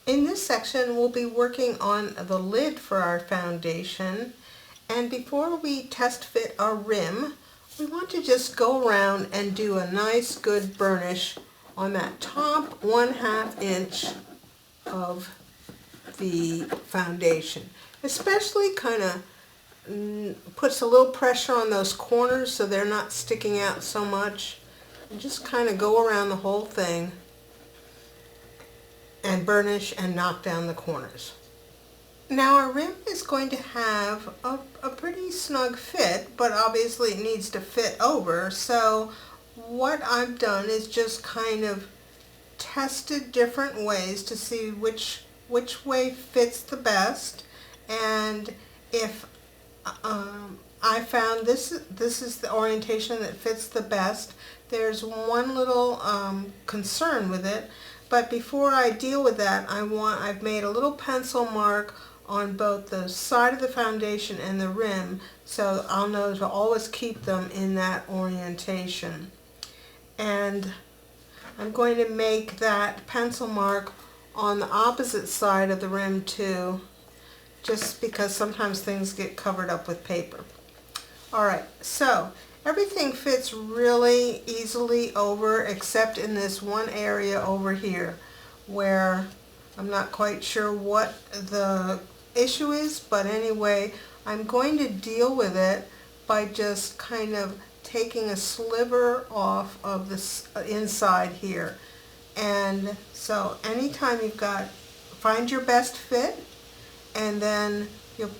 In this section, we'll be working on the lid for our foundation. And before we test fit our rim, we want to just go around and do a nice good burnish on that top 1/2 inch of the foundation. Especially kind of puts a little pressure on those corners so they're not sticking out so much. And just kind of go around the whole thing and burnish and knock down the corners. Now our rim is going to have a pretty snug fit, but obviously it needs to fit over. So what I've done is just kind of tested different ways to see which way fits the best. And if I found this is the orientation that fits the best, there's one little concern with it. But before I deal with that, I've made a little pencil mark on both the side of the foundation and the rim, so I'll know to always keep them in that orientation. And I'm going to make that pencil mark on the opposite side of the rim too, just because sometimes things get covered up with paper. Alright, so everything fits really easily over except in this one area over here where I'm not quite sure what the issue is, but anyway, I'm going to deal with it by just kind of taking a sliver off of this inside here. And so anytime find your best fit, and then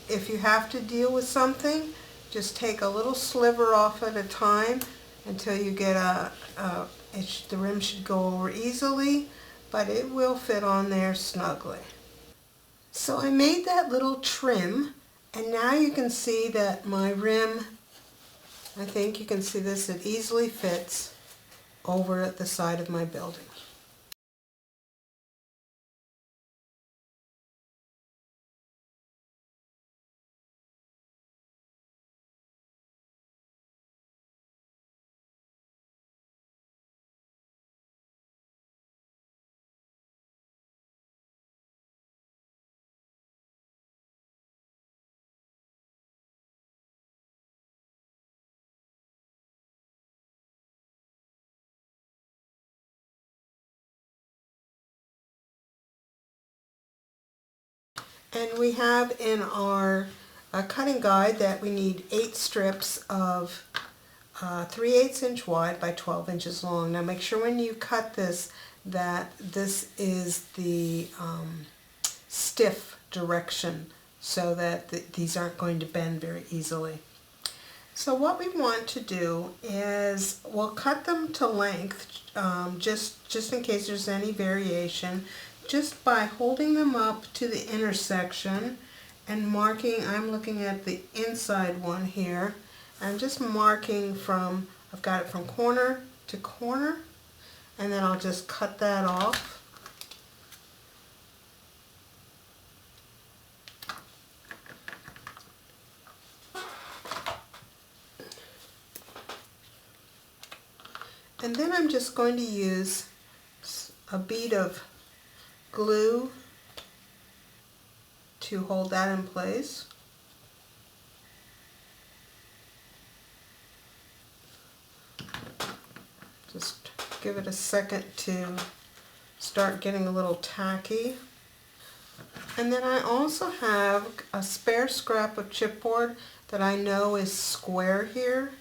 if you have to deal with something, just take a little sliver off at a time until you get the rim should go over easily, but it will fit on there snugly. So I made that little trim, and now you can see that my rim, I think you can see this, it easily fits over at the side of my building. And we have in our cutting guide that we need 8 strips of 3/8 inch wide by 12 inches long. Now make sure when you cut this that this is the stiff direction so that these aren't going to bend very easily. So what we want to do is we'll cut them to length just in case there's any variation, just by holding them up to the intersection and marking. I'm looking at the inside one here. I'm just marking I've got it from corner to corner, and then I'll just cut that off. And then I'm just going to use a bead of glue to hold that in place. Just give it a second to start getting a little tacky. And then I also have a spare scrap of chipboard that I know is square here,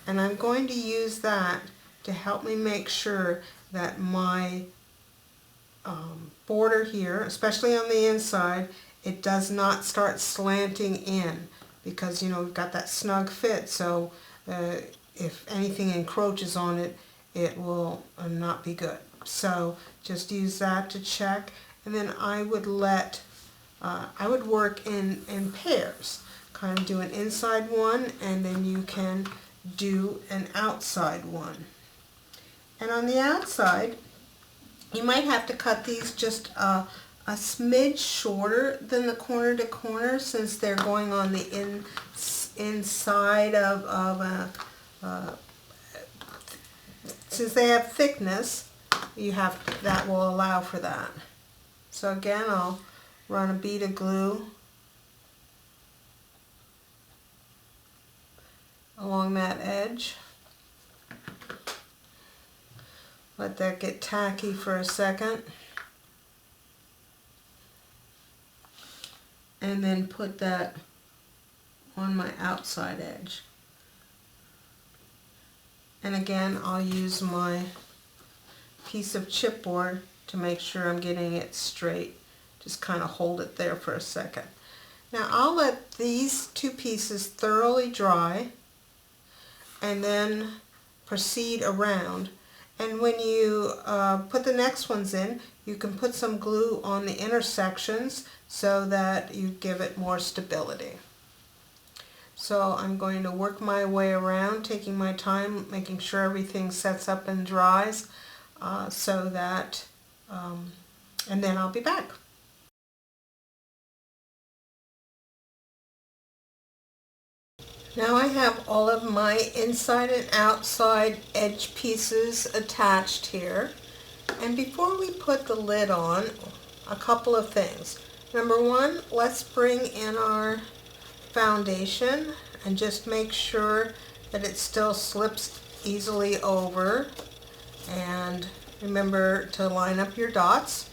and I'm going to use that to help me make sure that my border here, especially on the inside, it does not start slanting in, because we've got that snug fit, so if anything encroaches on it, it will not be good. So just use that to check, and then I would work in pairs, kind of do an inside one and then you can do an outside one. And on the outside, you might have to cut these just a smidge shorter than the corner to corner, since they're going on the inside since they have thickness, that will allow for that. So again, I'll run a bead of glue along that edge. Let that get tacky for a second. And then put that on my outside edge. And again, I'll use my piece of chipboard to make sure I'm getting it straight. Just kind of hold it there for a second. Now I'll let these two pieces thoroughly dry and then proceed around. And when you put the next ones in, you can put some glue on the intersections so that you give it more stability. So I'm going to work my way around, taking my time, making sure everything sets up and dries, so that, and then I'll be back. Now I have all of my inside and outside edge pieces attached here. And before we put the lid on, a couple of things. Number one, let's bring in our foundation and just make sure that it still slips easily over. And remember to line up your dots.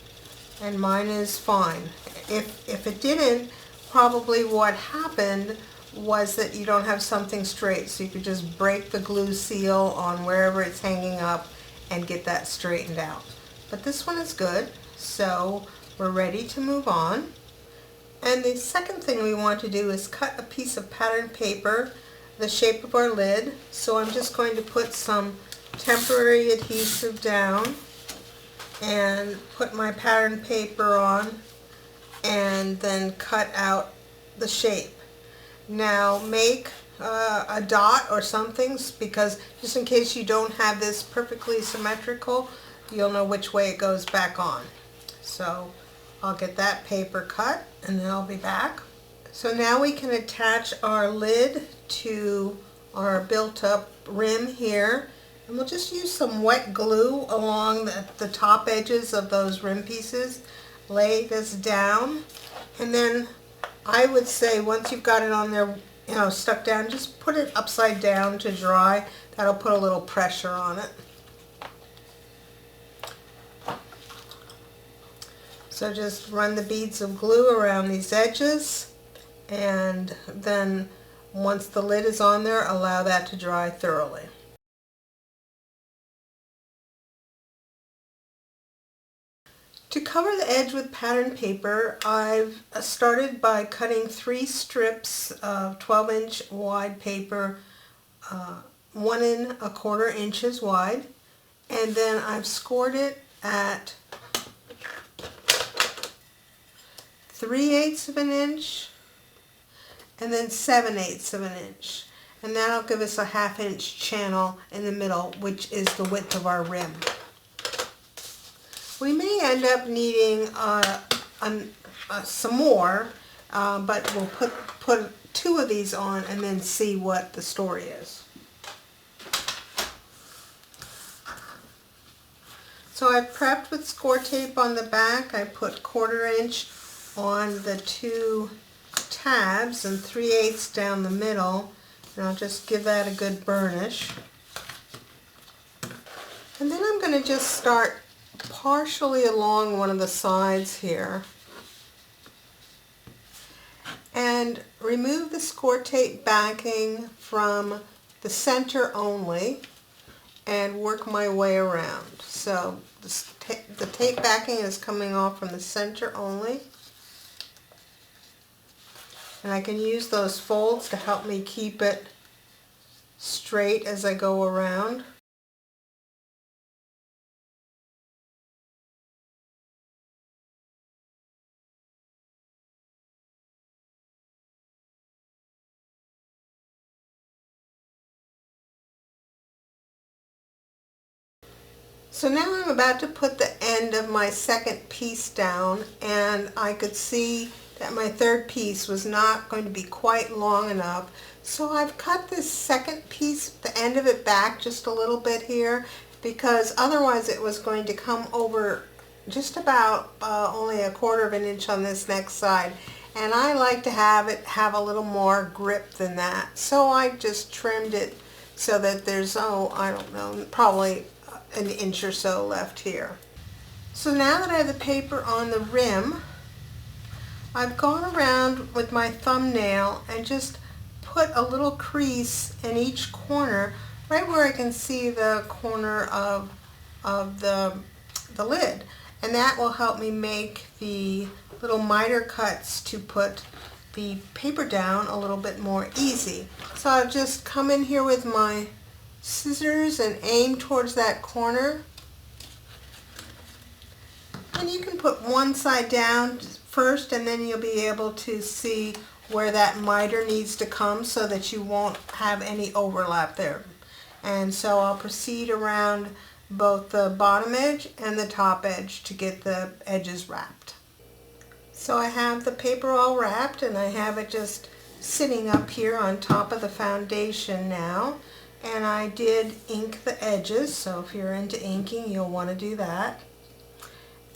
And mine is fine. If it didn't, probably what happened was that you don't have something straight, so you could just break the glue seal on wherever it's hanging up and get that straightened out. But this one is good, so we're ready to move on. And the second thing we want to do is cut a piece of pattern paper the shape of our lid. So I'm just going to put some temporary adhesive down and put my pattern paper on and then cut out the shape. Now make a dot or something, because just in case you don't have this perfectly symmetrical, you'll know which way it goes back on. So I'll get that paper cut and then I'll be back. So now we can attach our lid to our built up rim here, and we'll just use some wet glue along the top edges of those rim pieces. Lay this down, and then I would say once you've got it on there, stuck down, just put it upside down to dry. That'll put a little pressure on it. So just run the beads of glue around these edges, and then once the lid is on there, allow that to dry thoroughly. To cover the edge with pattern paper, I've started by cutting 3 strips of 12-inch wide paper, 1 1/4 inches wide, and then I've scored it at 3/8 of an inch and then 7/8 of an inch. And that'll give us a 1/2 inch channel in the middle, which is the width of our rim. We may end up needing some more, but we'll put 2 of these on and then see what the story is. So I've prepped with score tape on the back. I put 1/4 inch on the 2 tabs and 3/8 down the middle, and I'll just give that a good burnish. And then I'm going to just start partially along one of the sides here and remove the score tape backing from the center only and work my way around. So the tape backing is coming off from the center only, and I can use those folds to help me keep it straight as I go around. So now I'm about to put the end of my second piece down, and I could see that my third piece was not going to be quite long enough. So I've cut this second piece, the end of it, back just a little bit here, because otherwise it was going to come over just about only a quarter of an inch on this next side. And I like to have it have a little more grip than that. So I just trimmed it so that there's, oh, I don't know, probably an inch or so left here. So now that I have the paper on the rim, I've gone around with my thumbnail and just put a little crease in each corner, right where I can see the corner of the lid. And that will help me make the little miter cuts to put the paper down a little bit more easy. So I'll just come in here with my scissors and aim towards that corner. And you can put one side down first, and then you'll be able to see where that miter needs to come so that you won't have any overlap there. And so I'll proceed around both the bottom edge and the top edge to get the edges wrapped. So I have the paper all wrapped, and I have it just sitting up here on top of the foundation now. And I did ink the edges, so if you're into inking, you'll want to do that.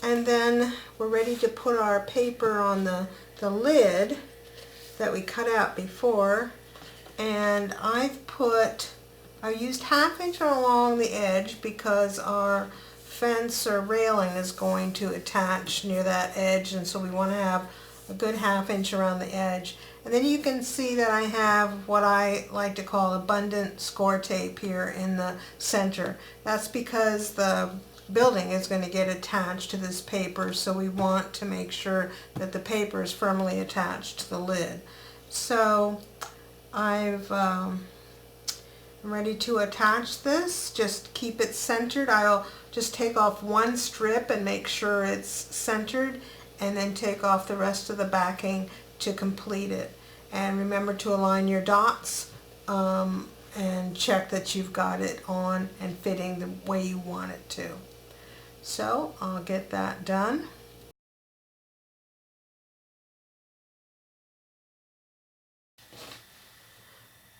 And then we're ready to put our paper on the lid that we cut out before. And I used 1/2 inch along the edge because our fence or railing is going to attach near that edge, and so we want to have a good 1/2 inch around the edge. And then you can see that I have what I like to call abundant score tape here in the center. That's because the building is going to get attached to this paper, so we want to make sure that the paper is firmly attached to the lid. So I'm ready to attach this. Just keep it centered. I'll just take off one strip and make sure it's centered, and then take off the rest of the backing to complete it. And remember to align your dots and check that you've got it on and fitting the way you want it to. So I'll get that done.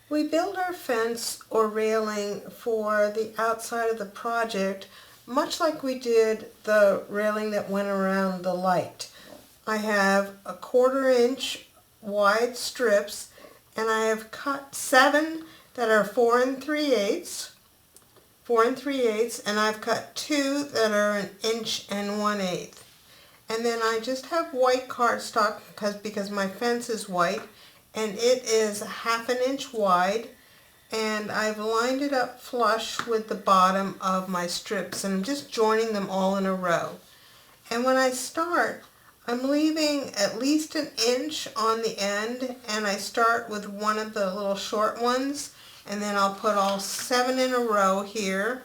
We build our fence or railing for the outside of the project much like we did the railing that went around the light. I have a 1/4 inch wide strips, and I have cut 7 that are 4 3/8, and I've cut 2 that are 1 1/8 inch. And then I just have white cardstock because my fence is white, and it is 1/2 inch wide, and I've lined it up flush with the bottom of my strips, and I'm just joining them all in a row. And when I start, I'm leaving at least 1 inch on the end, and I start with one of the little short ones, and then I'll put all 7 in a row here,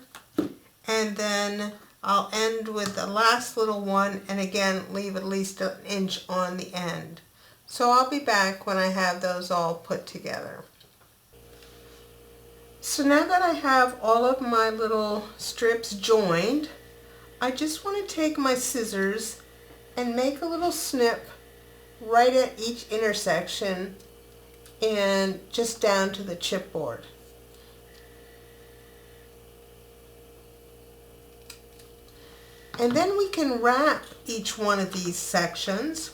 and then I'll end with the last little one, and again leave at least 1 inch on the end. So I'll be back when I have those all put together. So now that I have all of my little strips joined, I just want to take my scissors and make a little snip right at each intersection and just down to the chipboard. And then we can wrap each one of these sections,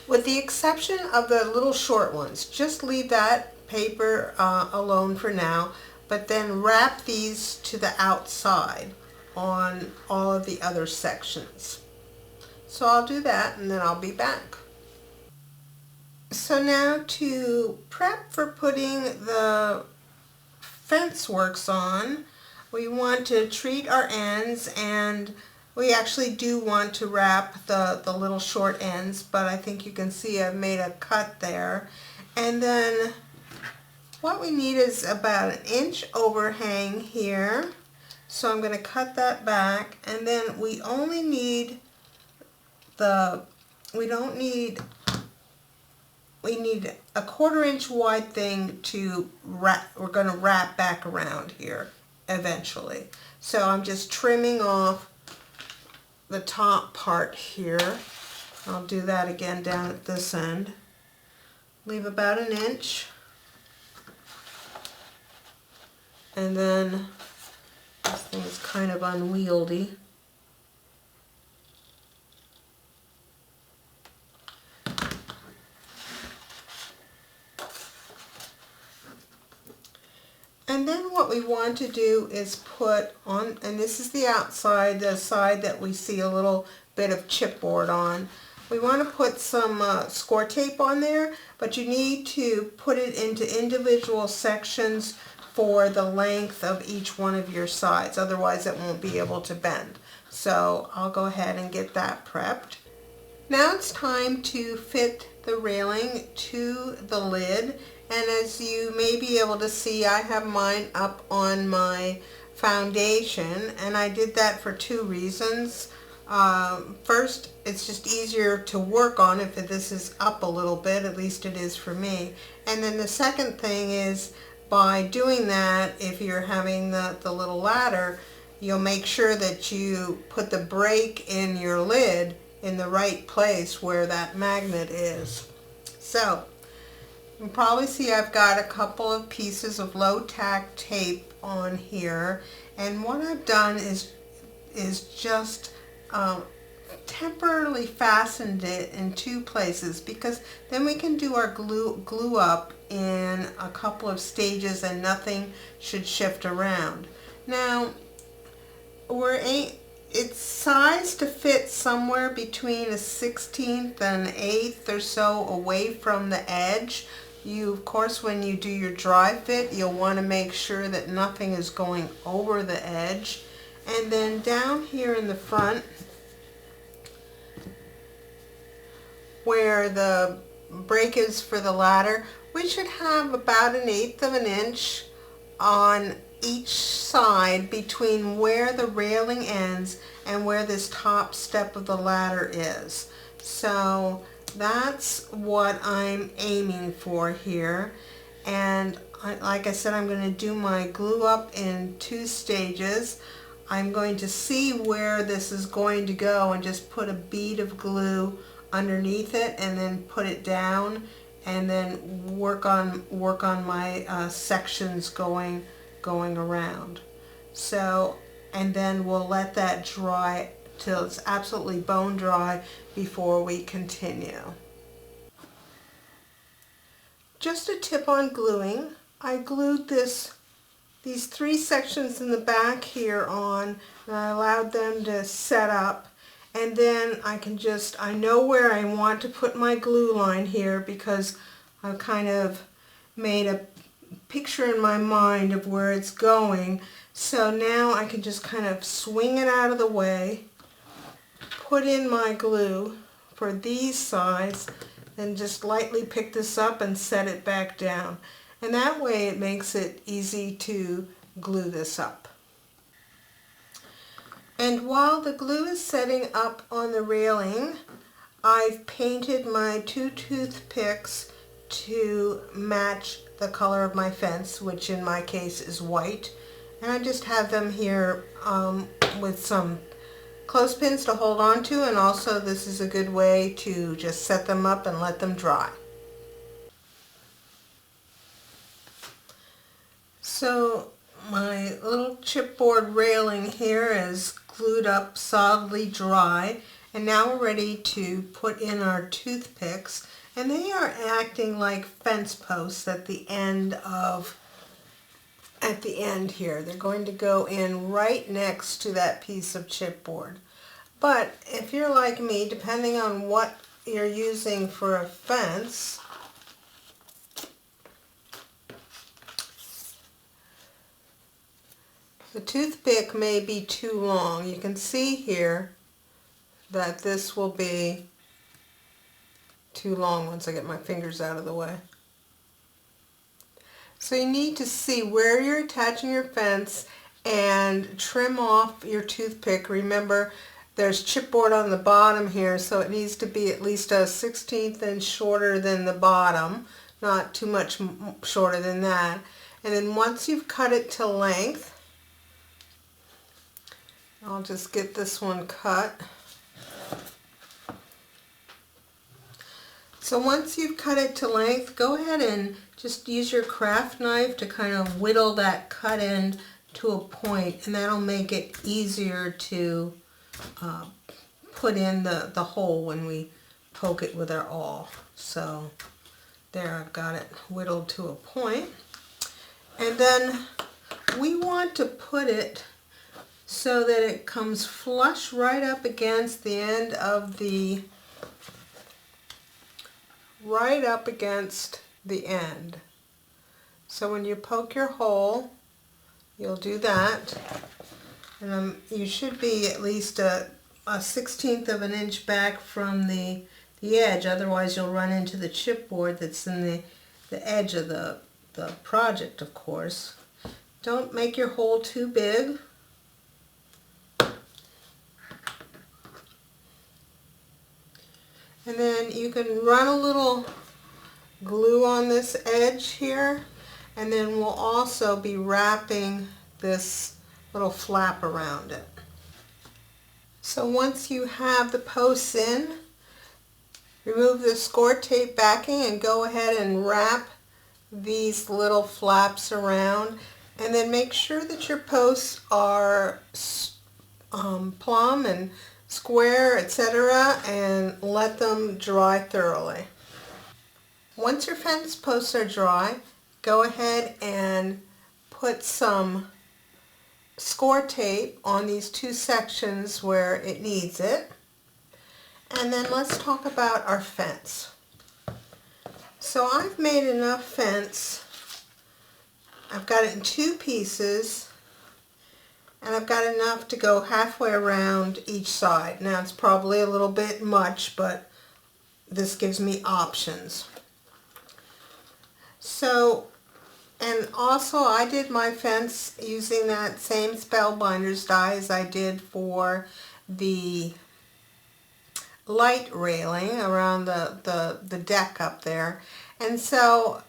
with the exception of the little short ones. Just leave that paper alone for now, but then wrap these to the outside on all of the other sections. So I'll do that, and then I'll be back. So now to prep for putting the fence works on, we want to treat our ends, and we actually do want to wrap the little short ends, but I think you can see I've made a cut there. And then what we need is about 1 inch overhang here. So I'm going to cut that back, and then we only need we need a 1/4 inch wide thing to wrap. We're going to wrap back around here eventually. So I'm just trimming off the top part here. I'll do that again down at this end. Leave about 1 inch. And then this thing is kind of unwieldy. what we want to do is put on, and this is the outside, the side that we see a little bit of chipboard on. We want to put some score tape on there, but you need to put it into individual sections for the length of each one of your sides. Otherwise it won't be able to bend. So I'll go ahead and get that prepped. Now it's time to fit the railing to the lid. And as you may be able to see, I have mine up on my foundation, and I did that for two reasons. First, it's just easier to work on if this is up a little bit, at least it is for me. And then the second thing is, by doing that, if you're having the little ladder, you'll make sure that you put the brake in your lid in the right place where that magnet is. So you can probably see I've got a couple of pieces of low tack tape on here, and what I've done is just temporarily fastened it in two places, because then we can do our glue up in a couple of stages and nothing should shift around. Now it's sized to fit somewhere between a 1/16 and an 1/8 or so away from the edge. You, of course, when you do your dry fit, you'll want to make sure that nothing is going over the edge. And then down here in the front, where the brake is for the ladder, we should have about 1/8 of an inch on each side between where the railing ends and where this top step of the ladder is. So that's what I'm aiming for here. And like I said, I'm going to do my glue up in two stages. I'm going to see where this is going to go and just put a bead of glue underneath it, and then put it down, and then work on my sections going around. So, and then we'll let that dry till it's absolutely bone dry before we continue. Just a tip on gluing. I glued these three sections in the back here on, and I allowed them to set up. And then I know where I want to put my glue line here, because I've kind of made a picture in my mind of where it's going. So now I can just kind of swing it out of the way, put in my glue for these sides, and just lightly pick this up and set it back down. And that way it makes it easy to glue this up. And while the glue is setting up on the railing, I've painted my two toothpicks to match the color of my fence, which in my case is white. And I just have them here with some clothespins to hold on to, and also this is a good way to just set them up and let them dry. So my little chipboard railing here is glued up solidly dry, and now we're ready to put in our toothpicks, and they are acting like fence posts at the end here. They're going to go in right next to that piece of chipboard. But if you're like me, depending on what you're using for a fence, the toothpick may be too long. You can see here that this will be too long once I get my fingers out of the way. So you need to see where you're attaching your fence and trim off your toothpick. Remember, there's chipboard on the bottom here, so it needs to be at least a 1/16 inch shorter than the bottom, not too much shorter than that. And then once you've cut it to length, I'll just get this one cut. So once you've cut it to length, go ahead and just use your craft knife to kind of whittle that cut end to a point, and that'll make it easier to put in the hole when we poke it with our awl. So there, I've got it whittled to a point. And then we want to put it so that it comes flush right up against the end of the, right up against the end. So when you poke your hole, you'll do that. And you should be at least a 1/16 of an inch back from the edge, otherwise you'll run into the chipboard that's in the edge of the project, of course. Don't make your hole too big. And then you can run a little glue on this edge here, and then we'll also be wrapping this little flap around it. So once you have the posts in, remove the score tape backing and go ahead and wrap these little flaps around, and then make sure that your posts are plumb and square, etc., and let them dry thoroughly. Once your fence posts are dry, go ahead and put some score tape on these two sections where it needs it. And then let's talk about our fence. So I've made enough fence. I've got it in two pieces, and I've got enough to go halfway around each side. Now it's probably a little bit much, but this gives me options. So, and also I did my fence using that same Spellbinders die as I did for the light railing around the deck up there. And so,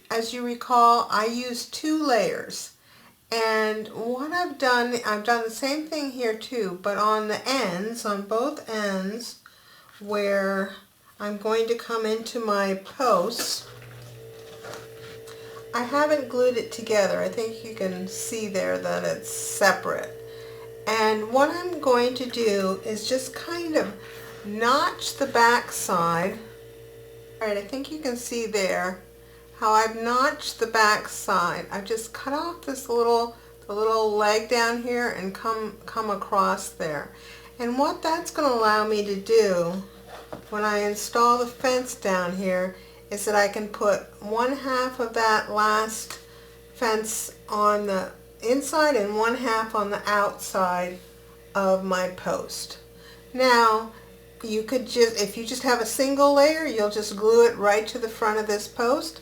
as you recall, I used 2 layers. And what I've done the same thing here too, but on the ends, on both ends, where I'm going to come into my posts, I haven't glued it together. I think you can see there that it's separate. And what I'm going to do is just kind of notch the back side. Alright, I think you can see there how I've notched the back side. I've just cut off this the little leg down here and come across there. And what that's going to allow me to do when I install the fence down here is that I can put 1/2 of that last fence on the inside and 1/2 on the outside of my post. Now, you could just, if you just have a single layer, you'll just glue it right to the front of this post.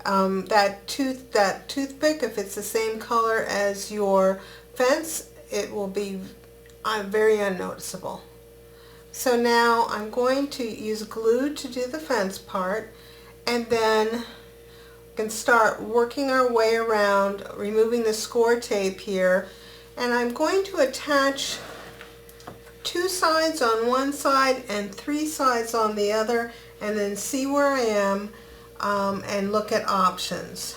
That toothpick, if it's the same color as your fence, it will be very unnoticeable. So now I'm going to use glue to do the fence part, and then we can start working our way around, removing the score tape here. And I'm going to attach 2 sides on one side and 3 sides on the other, and then see where I am and look at options.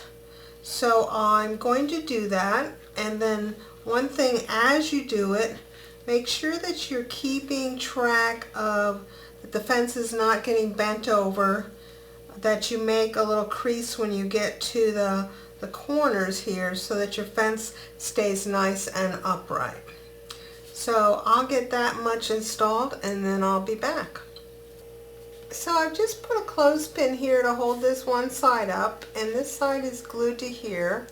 So I'm going to do that, and then one thing as you do it, make sure that you're keeping track of that the fence is not getting bent over, that you make a little crease when you get to the corners here so that your fence stays nice and upright. So I'll get that much installed and then I'll be back. So I've just put a clothespin here to hold this one side up, and this side is glued to here,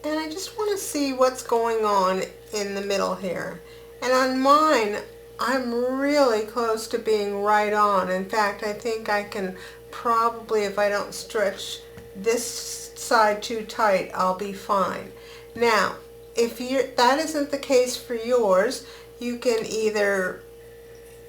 and I just want to see what's going on in the middle here. And on mine, I'm really close to being right on. In fact, I think I can probably, if I don't stretch this side too tight, I'll be fine. Now, if that isn't the case for yours, you can either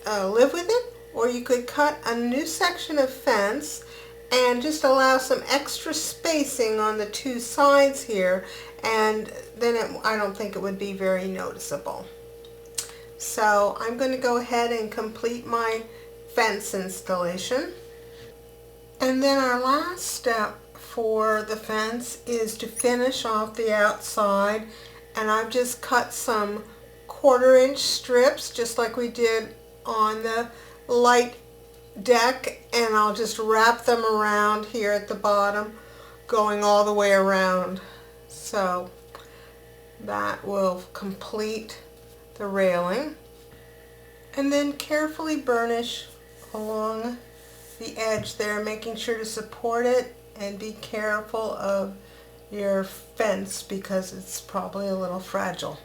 live with it, or you could cut a new section of fence and just allow some extra spacing on the 2 sides here, and then I don't think it would be very noticeable. So I'm going to go ahead and complete my fence installation. And then our last step for the fence is to finish off the outside, and I've just cut some 1/4 inch strips just like we did on the light deck, and I'll just wrap them around here at the bottom, going all the way around. So That will complete the railing. And then carefully burnish along the edge there, making sure to support it, and be careful of your fence because it's probably a little fragile.